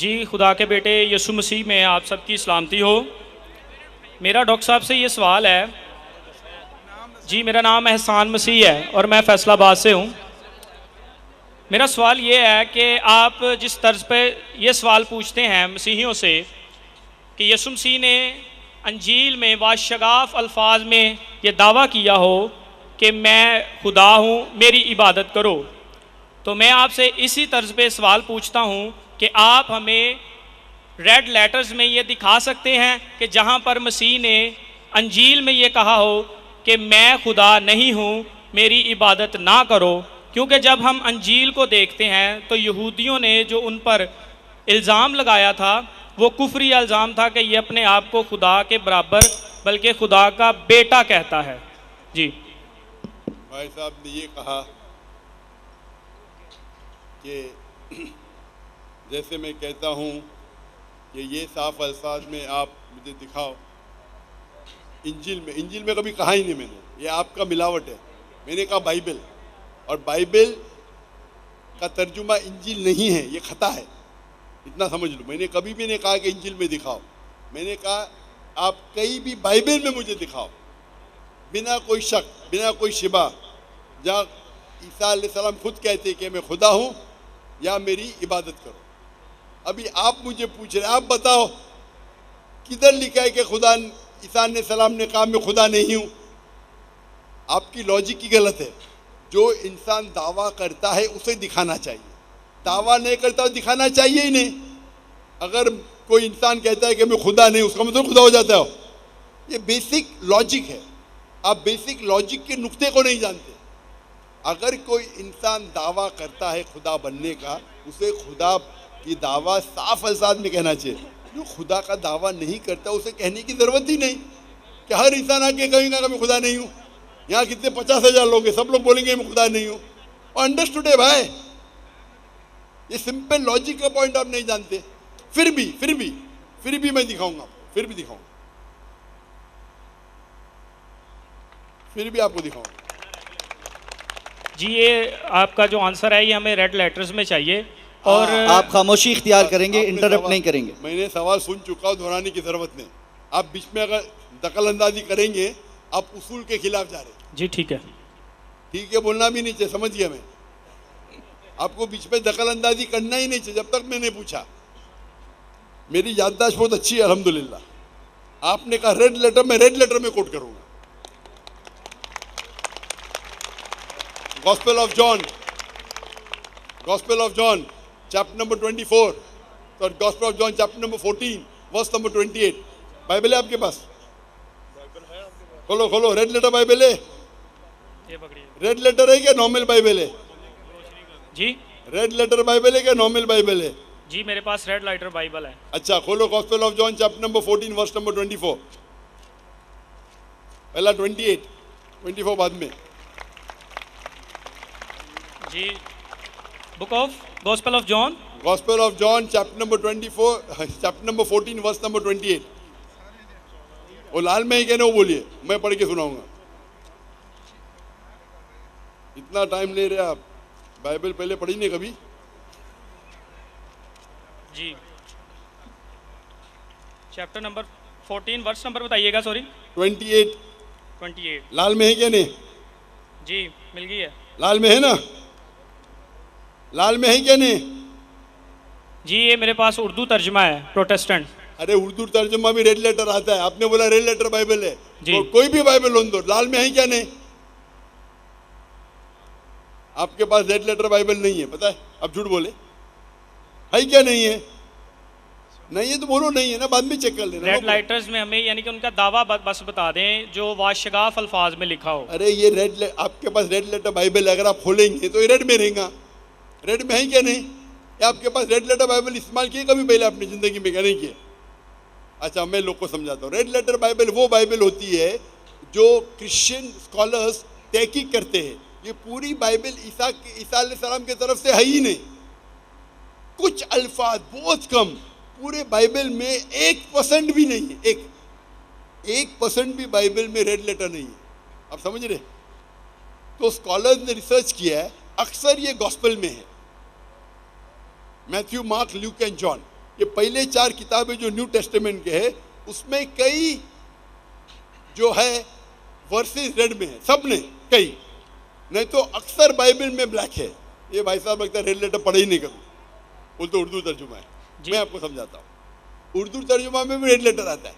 जी, खुदा के बेटे यसु मसीह में आप सबकी सलामती हो। मेरा डॉक्टर साहब से ये सवाल है। जी, मेरा नाम एहसान मसीह है और मैं फैसलाबाद से हूँ। मेरा सवाल ये है कि आप जिस तर्ज पे ये सवाल पूछते हैं मसीहियों से कि यसु मसीह ने अंजील में वाशगाफ अल्फाज में ये दावा किया हो कि मैं खुदा हूँ, मेरी इबादत करो, तो मैं आपसे इसी तर्ज पे सवाल पूछता हूँ कि आप हमें रेड लेटर्स में ये दिखा सकते हैं कि जहाँ पर मसीह ने अंजील में ये कहा हो कि मैं खुदा नहीं हूँ, मेरी इबादत ना करो। क्योंकि जब हम अंजील को देखते हैं तो यहूदियों ने जो उन पर इल्ज़ाम लगाया था वो कुफरी इल्ज़ाम था कि ये अपने आप को खुदा के बराबर बल्कि खुदा का बेटा कहता है। जी भाई साहब ने ये कहा कि जैसे मैं कहता हूँ कि ये साफ अल्फाज में आप मुझे दिखाओ। इंजिल में कभी कहा ही नहीं मैंने, ये आपका मिलावट है। मैंने कहा बाइबल, और बाइबल का तर्जुमा इंजिल नहीं है, ये खता है, इतना समझ लो। मैंने कभी भी नहीं कहा कि इंजिल में दिखाओ। मैंने कहा आप कहीं भी बाइबल में मुझे दिखाओ, बिना कोई शक, बिना कोई शिबा, जहाँ ईसा अलैहिस्सलाम खुद कहते कि मैं खुदा हूँ या मेरी इबादत करो। अभी आप मुझे पूछ रहे, आप बताओ किधर लिखा है कि खुदा ईसा अलैहिस्सलाम ने कहा मैं खुदा नहीं हूँ। आपकी लॉजिक ही गलत है। जो इंसान दावा करता है उसे दिखाना चाहिए, दावा नहीं करता तो दिखाना चाहिए ही नहीं। अगर कोई इंसान कहता है कि मैं खुदा नहीं, उसका मतलब खुदा हो जाता है। ये बेसिक लॉजिक है। आप बेसिक लॉजिक के नुक्ते को नहीं जानते। अगर कोई इंसान दावा करता है खुदा बनने का, उसे खुदा की दावा साफ अल्फाज में कहना चाहिए। जो खुदा का दावा नहीं करता उसे कहने की ज़रूरत ही नहीं कि हर इंसान आके कहेगा कि मैं खुदा नहीं हूँ। यहाँ कितने 50,000 लोग हैं, सब लोग बोलेंगे मैं खुदा नहीं हूँ। और अंडरस्टूड है भाई, ये सिंपल लॉजिक का पॉइंट आप नहीं जानते। फिर भी मैं दिखाऊंगा, फिर भी आपको दिखाऊंगा। जी, ये आपका जो आंसर है ये हमें रेड लेटर्स में चाहिए। और आप खामोशी इख्तियार करेंगे, इंटरप्ट नहीं करेंगे। मैंने सवाल सुन चुका हूँ, दोहराने की जरूरत नहीं। आप बीच में अगर दखल अंदाजी करेंगे आप उसूल के खिलाफ जा रहे हैं। जी ठीक है, ठीक है, बोलना भी नहीं चाहिए, समझ गया मैं। आपको बीच में दखल अंदाजी करना ही नहीं चाहिए जब तक मैंने पूछा। मेरी याददाश्त बहुत अच्छी है अल्हम्दुलिल्लाह। आपने कहा रेड लेटर, मैं रेड लेटर में कोट करूंगा। Gospel of John chapter number 24, तो gospel of John chapter number 14 verse number 28। Bible है आपके पास? खोलो, रेड लेटर बाइबल है? ये पकड़िए। रेड लेटर है क्या नॉर्मल बाइबल है? जी, रेड लेटर बाइबल है क्या नॉर्मल बाइबल है? जी मेरे पास रेड लेटर बाइबल है। अच्छा, खोलो gospel of John chapter number 14 verse number 24। पहला 28, 24 बाद में। जी, book of gospel of John, gospel of John chapter number 24, chapter number 14 verse number 28। वो लाल में ही कहने वो बोलिए, मैं पढ़ के सुनाऊंगा। इतना टाइम ले रहे आप, बाइबल पहले पढ़ी नहीं कभी? जी चैप्टर नंबर 14 वर्स नंबर बताइएगा। सॉरी, 28 लाल में है क्या नहीं? जी मिल गई है। लाल में है ना? लाल में है क्या नहीं? जी, ये मेरे पास उर्दू तर्जमा है, प्रोटेस्टेंट। अरे उर्दू तर्जुमा भी रेड लेटर आता है। आपने बोला रेड लेटर बाइबल है, तो कोई भी बाइबल लोन दो, लाल में है क्या नहीं? आपके पास रेड लेटर बाइबल नहीं है, पता है? अब झूठ बोले, है क्या नहीं है? नहीं है तो बोलो नहीं है ना, बाद में चेक कर लेना। रेड लेटर्स में हमें यानी कि उनका दावा बस बता दें जो वाशगाफ अल्फाज में लिखा हो। अरे ये आपके पास रेड लेटर बाइबल है, अगर आप खोलेंगे तो ये रेड में रहेगा। रेड में है क्या नहीं? या आपके पास रेड लेटर बाइबल इस्तेमाल किए कभी पहले अपनी जिंदगी में, क्या नहीं किए? अच्छा, मैं लोग को समझाता हूँ। रेड लेटर बाइबल वो बाइबल होती है जो क्रिश्चियन स्कॉलर्स तहकीक करते हैं ये पूरी बाइबल ईसा अलैहिस्सलाम की तरफ से है ही नहीं। कुछ अल्फाज बहुत कम, पूरे बाइबल में 1% भी नहीं है। 1% भी बाइबल में रेड लेटर नहीं है। आप समझ रहे? तो स्कॉलर्स ने रिसर्च किया है, अक्सर ये गॉस्पेल में है। Matthew, mark, Luke and John, ये पहले 4 किताबें जो न्यू टेस्टामेंट के है उसमें कई जो है वर्सेस रेड में है, सब ने कई, नहीं तो अक्सर बाइबल में ब्लैक है। ये भाई साहब लगता है रेड लेटर पढ़े ही नहीं कभी, बोल तो उर्दू तर्जुमा है। जी। मैं आपको समझाता हूँ, उर्दू तर्जुमा में भी रेड लेटर आता है।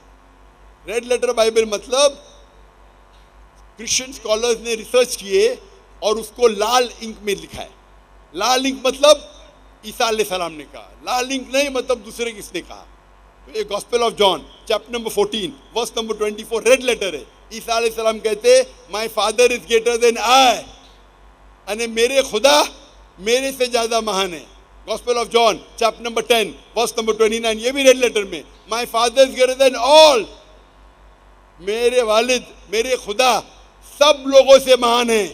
रेड लेटर बाइबल मतलब क्रिश्चियन स्कॉलर्स ने रिसर्च किए और उसको लाल इंक में लिखा है। लाल इंक मतलब ईसा अलैहिस्सलाम ने कहा, लाल इंक नहीं मतलब दूसरे किसने कहा। तो ये gospel of John chapter number 14 verse number 24 red letter है। ईसा अलैहिस्सलाम कहते my father is greater than I, अने मेरे खुदा मेरे से ज्यादा महान है। Gospel of John chapter number 10 verse number 29, ये भी रेड लेटर में, my father is greater than all, मेरे वालिद मेरे खुदा सब लोगों से महान है।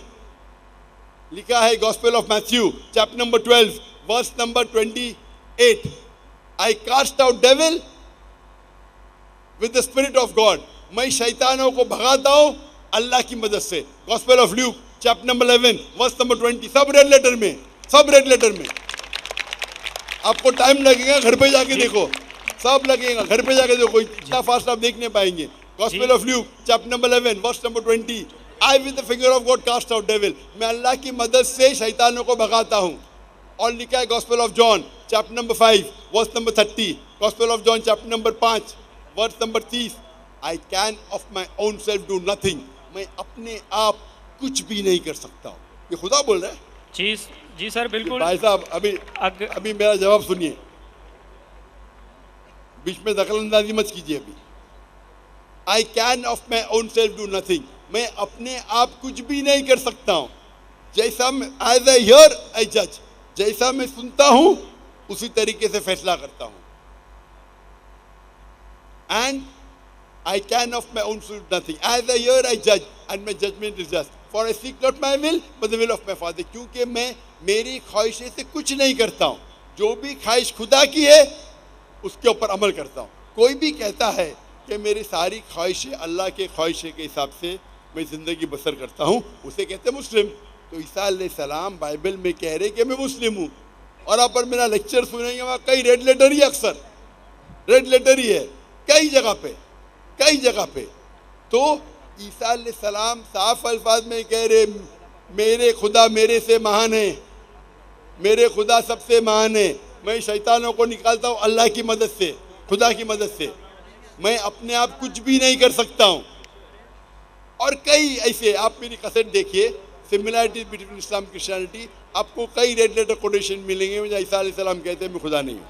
लिखा है gospel of Matthew chapter number 12 verse number 28, I cast out devil with the spirit of God, मैं शैतानों को भगाता हूं अल्लाह की मदद से। Gospel of Luke chapter number 11 verse number 20, सब रेड लेटर में, सब रेड लेटर में। आपको टाइम लगेगा, घर पे जाके देखो, सब लगेगा, घर पे जाके देखो, इतना फास्ट आप देख नहीं पाएंगे। Gospel of Luke chapter number 11 verse number 20, I with the finger of God cast out devil, मैं अल्लाह की मदद से शैतानों को भगाता हूं। और लिखा है gospel of John chapter number 5 verse number 30, gospel of John chapter number 5 verse number 30, I can of my own self do nothing, मैं अपने आप कुछ भी नहीं कर सकता हूँ। ये खुदा बोल रहा है। जी जी सर बिल्कुल। भाई साहब अभी मेरा जवाब सुनिए, बीच में दखल अंदाजी मत कीजिए। अभी आई can of my own self do nothing, मैं अपने आप कुछ भी नहीं कर सकता हूँ। जैसा एज आई हियर आई जज, जैसा मैं सुनता हूं उसी तरीके से फैसला करता हूं। And I can of my own self nothing, as I hear I जज and my judgment is just, for I seek not my will but the will of my father, क्योंकि मैं मेरी ख्वाहिशें से कुछ नहीं करता हूं, जो भी ख्वाहिश खुदा की है उसके ऊपर अमल करता हूं। कोई भी कहता है कि मेरी सारी ख्वाहिशें अल्लाह के ख्वाहिशें के हिसाब से मैं जिंदगी बसर करता हूं, उसे कहते हैं मुस्लिम। तो ईसा अलैहिस्सलाम बाइबल में कह रहे कि मैं मुस्लिम हूं, और आप पर मेरा लेक्चर सुनेंगे वहां कई रेड लेटर ही, अक्सर रेड लेटर ही है कई जगह पे, कई जगह पे। तो ईसा अलैहिस्सलाम साफ अल्फाज में कह रहे मेरे खुदा मेरे से महान है, मेरे खुदा सबसे महान है, मैं शैतानों को निकालता हूं अल्लाह की मदद से, खुदा की मदद से, मैं अपने आप कुछ भी नहीं कर सकता हूं। और कई ऐसे, आप मेरी कैसेट देखिए सिमिलैरिटीज बिटवीन इस्लाम क्रिश्चियनिटी, आपको कई रेड लेटर कोटेशन मिलेंगे। ईसा अलैहिस्सलाम कहते हैं मैं खुदा नहीं हूँ।